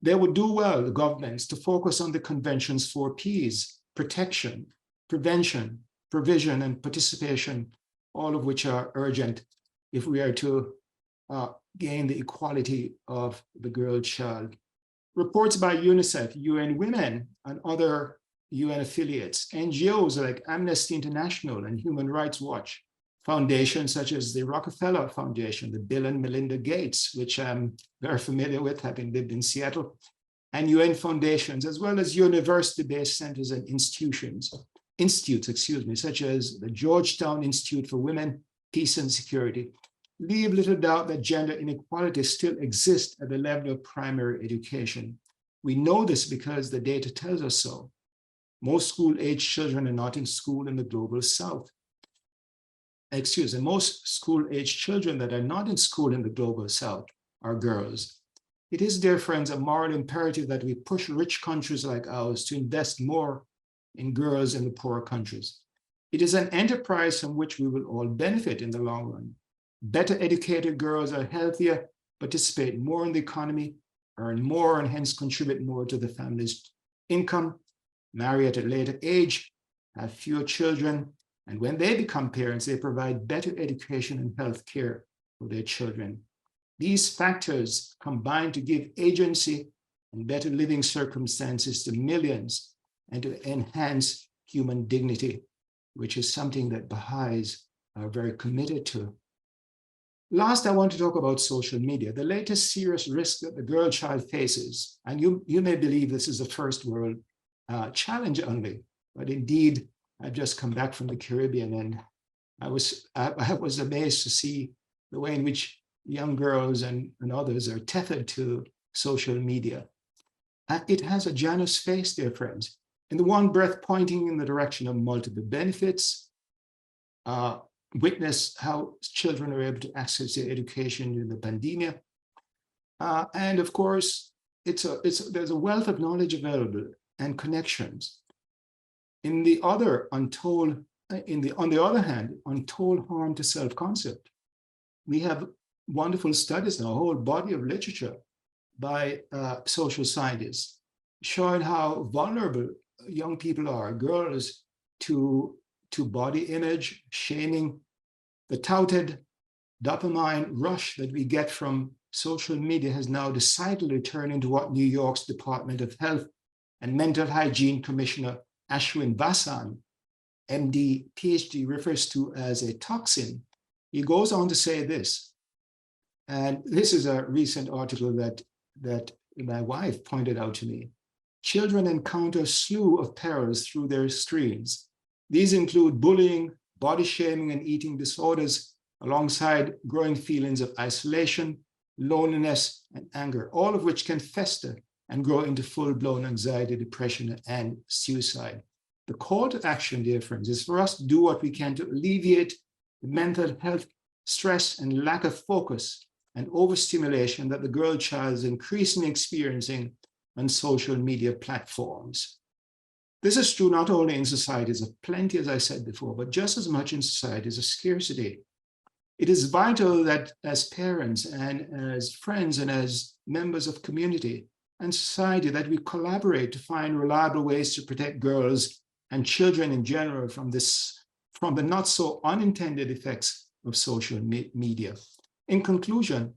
Speaker 2: They would do well, the governments, to focus on the convention's 4 Ps: protection, prevention, provision, and participation, all of which are urgent if we are to gain the equality of the girl child. Reports by UNICEF, UN Women, and other UN affiliates, NGOs like Amnesty International and Human Rights Watch, foundations such as the Rockefeller Foundation, the Bill and Melinda Gates, which I'm very familiar with, having lived in Seattle, and UN foundations, as well as university-based centers and institutes, such as the Georgetown Institute for Women, Peace and Security, leave little doubt that gender inequality still exists at the level of primary education. We know this because the data tells us so. Most school-age children are not in school in the global South. Most school-age children that are not in school in the global South are girls. It is, dear friends, a moral imperative that we push rich countries like ours to invest more in girls in the poorer countries. It is an enterprise from which we will all benefit in the long run. Better educated girls are healthier, participate more in the economy, earn more, and hence contribute more to the family's income, marry at a later age, have fewer children, and when they become parents, they provide better education and health care for their children. These factors combine to give agency and better living circumstances to millions and to enhance human dignity, which is something that Baha'is are very committed to. Last, I want to talk about social media, the latest serious risk that the girl child faces. And you may believe this is a first world challenge only, but indeed, I've just come back from the Caribbean, and I was amazed to see the way in which young girls and others are tethered to social media. It has a Janus face, dear friends. In the one breath, pointing in the direction of multiple benefits, witness how children are able to access their education during the pandemic. And of course, there's a wealth of knowledge available and connections. On the other hand, untold harm to self-concept. We have wonderful studies now, a whole body of literature by social scientists showing how vulnerable young people are, girls, to body image, shaming, the touted dopamine rush that we get from social media has now decidedly turned into what New York's Department of Health and Mental Hygiene Commissioner Ashwin Vasan, MD, PhD, refers to as a toxin. He goes on to say this, and this is a recent article that my wife pointed out to me. Children encounter a slew of perils through their screens. These include bullying, body shaming, and eating disorders, alongside growing feelings of isolation, loneliness, and anger, all of which can fester and grow into full-blown anxiety, depression, and suicide. The call to action, dear friends, is for us to do what we can to alleviate the mental health stress and lack of focus and overstimulation that the girl child is increasingly experiencing on social media platforms. This is true not only in societies of plenty, as I said before, but just as much in societies of scarcity. It is vital that as parents and as friends and as members of community and society that we collaborate to find reliable ways to protect girls and children in general from the not so unintended effects of social media. In conclusion,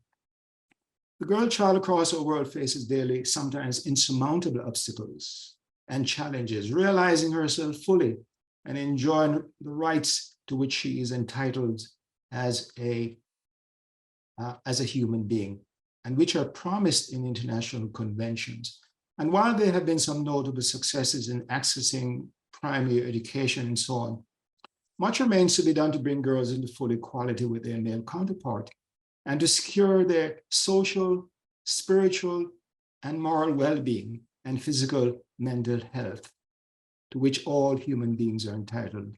Speaker 2: the girl child across our world faces daily, sometimes insurmountable obstacles and challenges, realizing herself fully and enjoying the rights to which she is entitled as a human being, and which are promised in international conventions. And while there have been some notable successes in accessing primary education and so on, much remains to be done to bring girls into full equality with their male counterpart and to secure their social, spiritual, and moral well-being and physical, mental health, to which all human beings are entitled.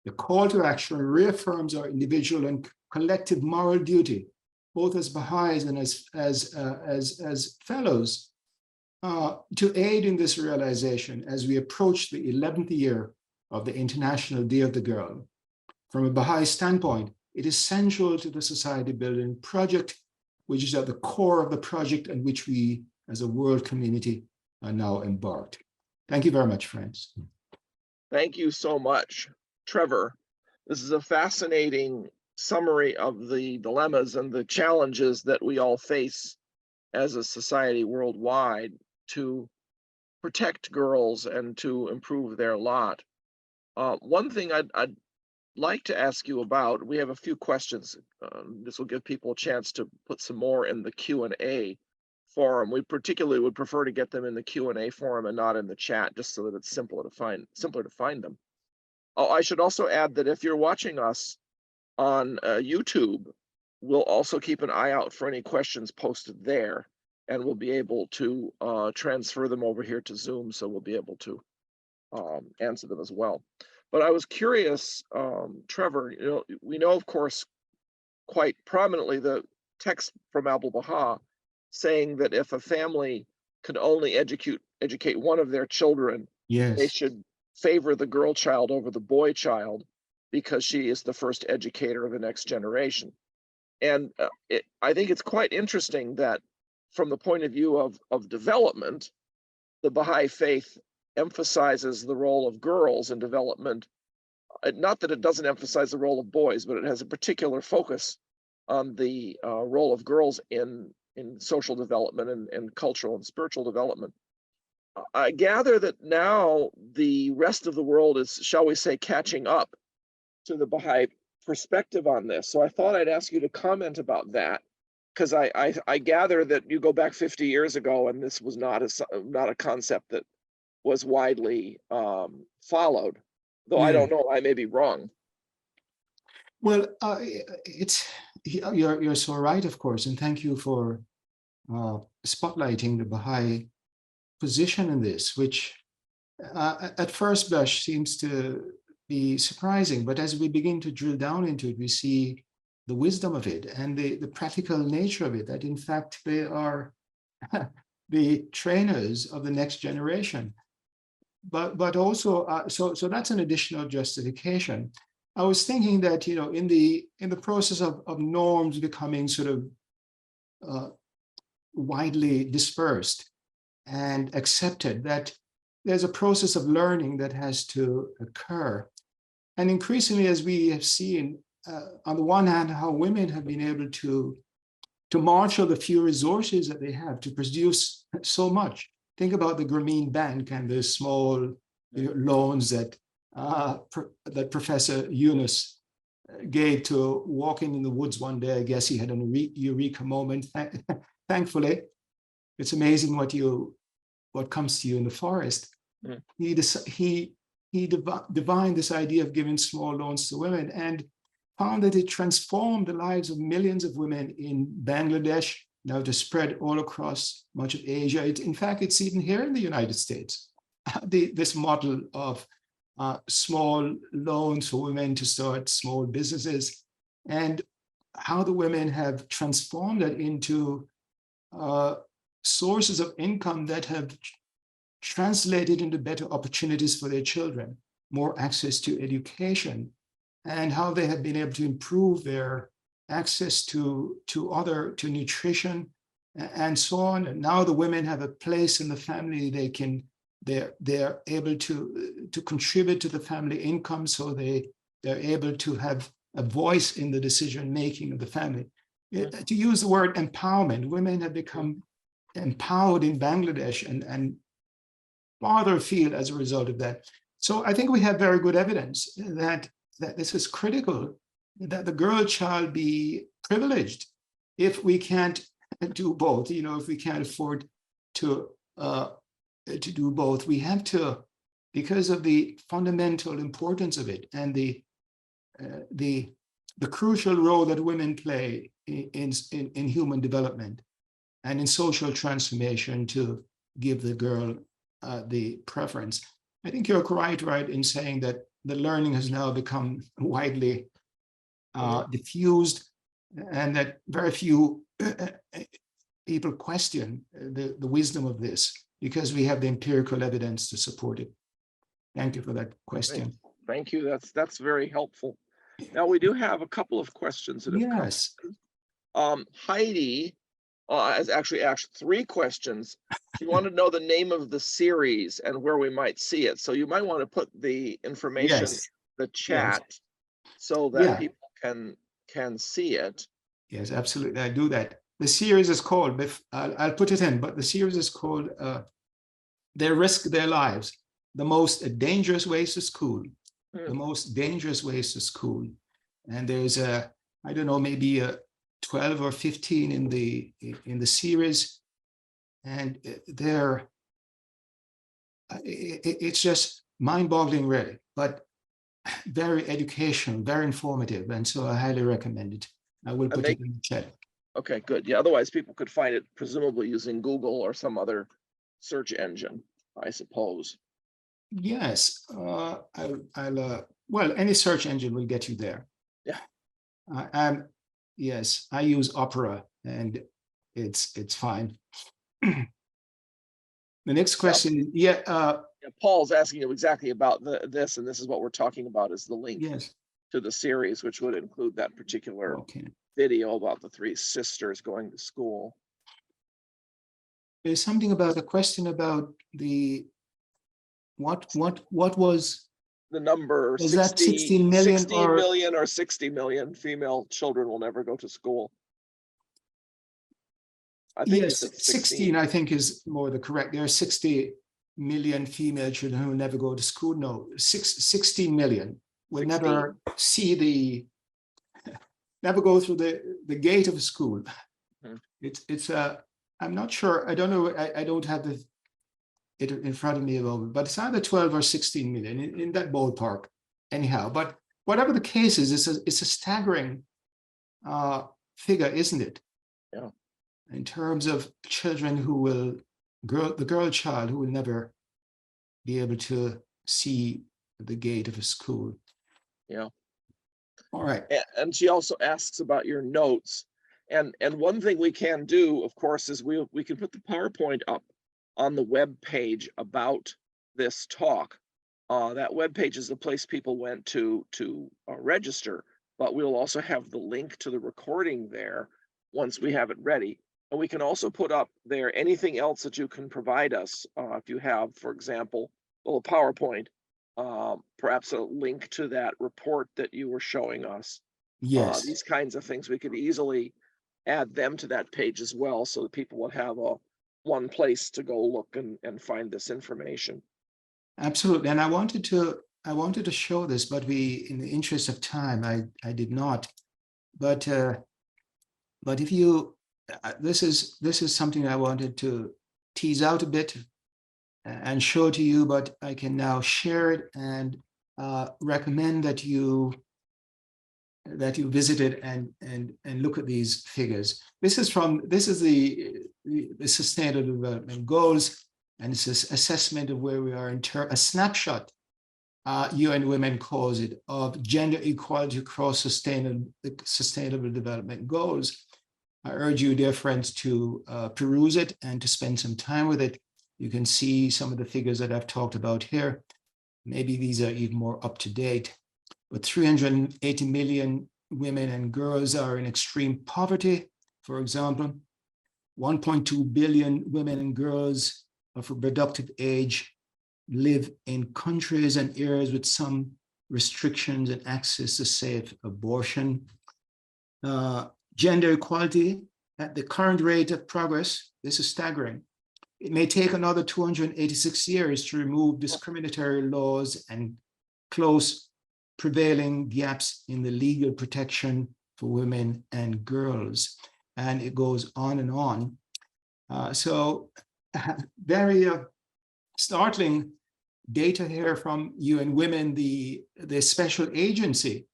Speaker 2: The call to action reaffirms our individual and collective moral duty, both as Baha'is and as fellows, to aid in this realization as we approach the 11th year of the International Day of the Girl. From a Baha'i standpoint, it is central to the society building project, which is at the core of the project in which we, as a world community, are now embarked. Thank you very much, friends.
Speaker 1: Thank you so much, Trevor. This is a fascinating summary of the dilemmas and the challenges that we all face as a society worldwide to protect girls and to improve their lot. One thing I'd like to ask you about, we have a few questions. This will give people a chance to put some more in the Q&A forum. We particularly would prefer to get them in the Q&A forum and not in the chat, just so that it's simpler to find them. Oh, I should also add that if you're watching us on YouTube, we'll also keep an eye out for any questions posted there, and we'll be able to transfer them over here to Zoom, so we'll be able to answer them as well. But I was curious, Trevor, we know, of course, quite prominently the text from Abdu'l-Baha saying that if a family can only educate one of their children,
Speaker 2: Yes,
Speaker 1: they should favor the girl child over the boy child because she is the first educator of the next generation. And I think it's quite interesting that from the point of view of development, the Baha'i faith emphasizes the role of girls in development. Not that it doesn't emphasize the role of boys, but it has a particular focus on the role of girls in social development and cultural and spiritual development. I gather that now the rest of the world is, shall we say, catching up to the Baha'i perspective on this. So I thought I'd ask you to comment about that, because I gather that you go back 50 years ago and this was not a concept that was widely followed, though I don't know, I may be wrong.
Speaker 2: Well, You're so right, of course, and thank you for spotlighting the Baha'i position in this, which at first blush seems to be surprising, but as we begin to drill down into it, we see the wisdom of it and the practical nature of it, that in fact they are the trainers of the next generation. But also, so that's an additional justification. I was thinking that, you know, in the process of norms becoming sort of widely dispersed and accepted, that there's a process of learning that has to occur. And increasingly, as we have seen, on the one hand, how women have been able to marshal the few resources that they have to produce so much. Think about the Grameen Bank and the small loans that that Professor Yunus gave to walking in the woods one day. I guess he had an eureka moment. Thankfully, it's amazing what comes to you in the forest. Mm. He divined this idea of giving small loans to women and found that it transformed the lives of millions of women in Bangladesh, now to spread all across much of Asia. In fact, it's even here in the United States. This model of small loans for women to start small businesses, and how the women have transformed it into sources of income that have translated into better opportunities for their children, more access to education, and how they have been able to improve their access to nutrition and so on. And now the women have a place in the family. They're able to contribute to the family income, so they're able to have a voice in the decision making of the family. To use the word empowerment, women have become empowered in Bangladesh and farther afield as a result of that. So I think we have very good evidence that this is critical, that the girl child be privileged. If we can't do both, you know, if we can't afford to do both, we have to, because of the fundamental importance of it and the crucial role that women play in human development and in social transformation, to give the girl the preference. I think you're quite right in saying that the learning has now become widely diffused, and that very few people question the wisdom of this, because we have the empirical evidence to support it. Thank you for that question.
Speaker 1: Thank you. That's very helpful. Now we do have a couple of questions that have come. Heidi has actually asked 3 questions. She wanted to know the name of the series and where we might see it. So you might want to put the information in the chat so that people can see it.
Speaker 2: Yes, absolutely. I do that. The series is called, I'll put it in, but the series is called They Risk Their Lives, the Most Dangerous Ways to School. The Most Dangerous Ways to School. And there's I don't know, maybe 12 or 15 in the series. And it's just mind-boggling, really, but very educational, very informative. And so I highly recommend it. I will put it in the chat.
Speaker 1: Okay, good. Yeah, otherwise people could find it presumably using Google or some other search engine, I suppose.
Speaker 2: Yes, well, any search engine will get you there. Yeah. Yes, I use Opera, and it's fine. The next question,
Speaker 1: Paul's asking you exactly about this, and this is what we're talking about, is the link to the series, which would include that particular video about the 3 sisters going to school.
Speaker 2: There's something about a question about the what was
Speaker 1: the number?
Speaker 2: Is that 16 million
Speaker 1: 16 million or 60 million female children will never go to school? I think
Speaker 2: yes, 16 I think is more the correct. There are 60 million female children who never go to school. No, 16 million will 16. Never see never go through the gate of a school. It's I'm not sure. I don't know. I don't have it in front of me at the moment, but it's either 12 or 16 million in that ballpark anyhow. But whatever the case is, it's a staggering figure, isn't it?
Speaker 1: Yeah.
Speaker 2: In terms of children who will, the girl child who will never be able to see the gate of a school.
Speaker 1: Yeah.
Speaker 2: All right.
Speaker 1: And she also asks about your notes. And one thing we can do, of course, is we can put the PowerPoint up on the web page about this talk. That web page is the place people went to register, but we'll also have the link to the recording there once we have it ready. And we can also put up there anything else that you can provide us. If you have, for example, a little PowerPoint, perhaps a link to that report that you were showing us.
Speaker 2: Yes,
Speaker 1: These kinds of things, we could easily add them to that page as well, so that people would have one place to go look and find this information.
Speaker 2: absolutely. And I wanted to show this, but in the interest of time, I did not. But if you, this is something I wanted to tease out a bit and show to you, but I can now share it and recommend that you visit it and look at these figures. This is the Sustainable Development Goals, and it's an assessment of where we are a snapshot, UN Women calls it, of gender equality across sustainable development goals. I urge you, dear friends, to peruse it and to spend some time with it. You can see some of the figures that I've talked about here. Maybe these are even more up to date. But 380 million women and girls are in extreme poverty, for example. 1.2 billion women and girls of reproductive age live in countries and areas with some restrictions and access to safe abortion. Gender equality at the current rate of progress, this is staggering. It may take another 286 years to remove discriminatory laws and close prevailing gaps in the legal protection for women and girls. And it goes on and on. So very startling data here from UN Women, the special agency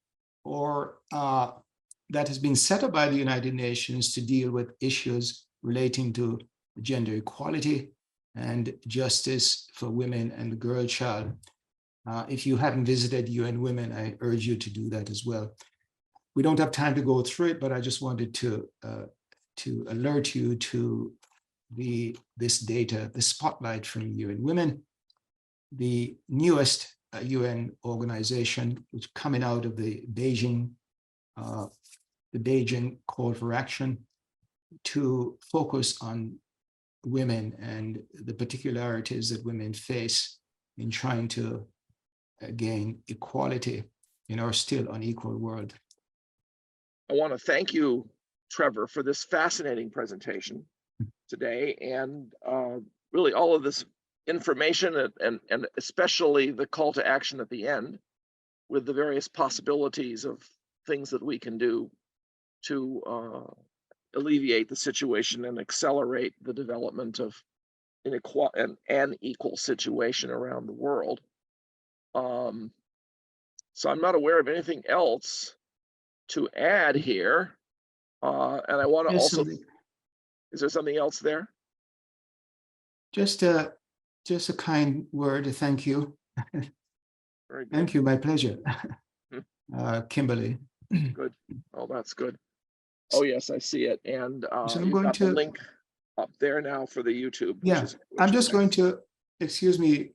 Speaker 2: that has been set up by the United Nations to deal with issues relating to gender equality and justice for women and the girl child. If you haven't visited UN Women, I urge you to do that as well. We don't have time to go through it, but I just wanted to alert you to this data, the spotlight from UN Women, the newest UN organization, which coming out of the Beijing call for action to focus on women and the particularities that women face in trying to gain equality in our still unequal world.
Speaker 1: I want to thank you, Trevor, for this fascinating presentation today, and really all of this information and especially the call to action at the end with the various possibilities of things that we can do to alleviate the situation and accelerate the development of an equal situation around the world. So I'm not aware of anything else to add here. And I want to also, is there something else there?
Speaker 2: Just a kind word to thank you.
Speaker 1: Very good.
Speaker 2: Thank you, my pleasure. Kimberly.
Speaker 1: Good. Oh, that's good. Oh, yes, I see it. And
Speaker 2: So I'm
Speaker 1: you've
Speaker 2: going
Speaker 1: got the
Speaker 2: to
Speaker 1: link up there now for the YouTube.
Speaker 2: Yeah, I'm just going to, excuse me,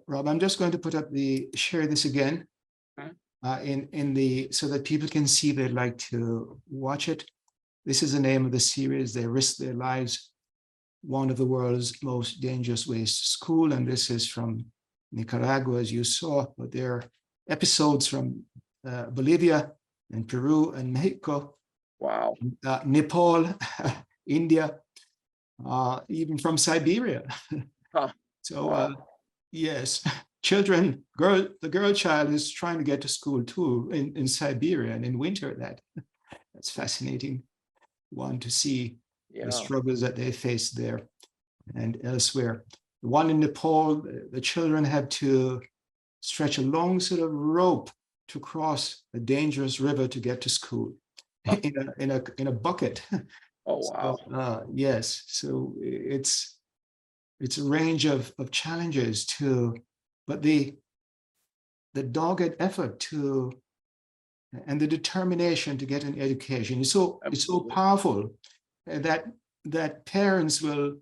Speaker 2: Rob, I'm just going to put up share this again so that people can see if they'd like to watch it. This is the name of the series, They Risk Their Lives, One of the World's Most Dangerous Ways to School. And this is from Nicaragua, as you saw, but there are episodes from Bolivia and Peru and Mexico.
Speaker 1: Wow.
Speaker 2: Nepal, India, even from Siberia.
Speaker 1: Huh.
Speaker 2: So
Speaker 1: wow.
Speaker 2: Yes, children, the girl child is trying to get to school too in Siberia and in winter. That's fascinating one to see the struggles that they face there and elsewhere. The one in Nepal, the children had to stretch a long sort of rope to cross a dangerous river to get to school. in a bucket.
Speaker 1: Oh, wow.
Speaker 2: So, yes, so it's a range of challenges but the dogged effort and the determination to get an education is so
Speaker 1: Absolutely.
Speaker 2: powerful that parents will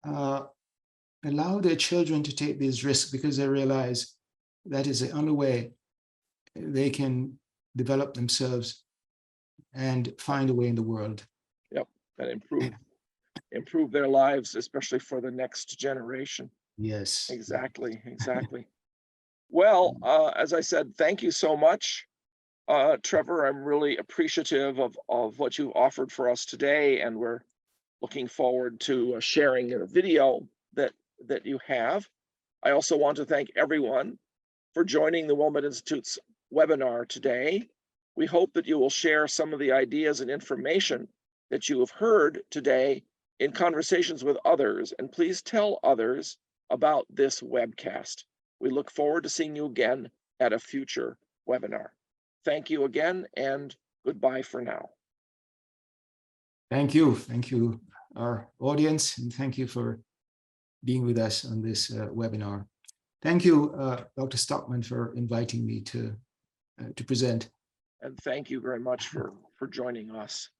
Speaker 2: allow their children to take these risks because they realize that is the only way they can develop themselves and find a way in the world.
Speaker 1: Yep, and improve their lives, especially for the next generation.
Speaker 2: Yes.
Speaker 1: Exactly, exactly. Well, as I said, thank you so much, Trevor. I'm really appreciative of what you offered for us today, and we're looking forward to sharing a video that you have. I also want to thank everyone for joining the Wilmette Institute's webinar today. We hope that you will share some of the ideas and information that you have heard today in conversations with others, and please tell others about this webcast. We look forward to seeing you again at a future webinar. Thank you again, and goodbye for now.
Speaker 2: Thank you, our audience, and thank you for being with us on this webinar. Thank you, Dr. Stockman, for inviting me to present.
Speaker 1: And thank you very much for joining us.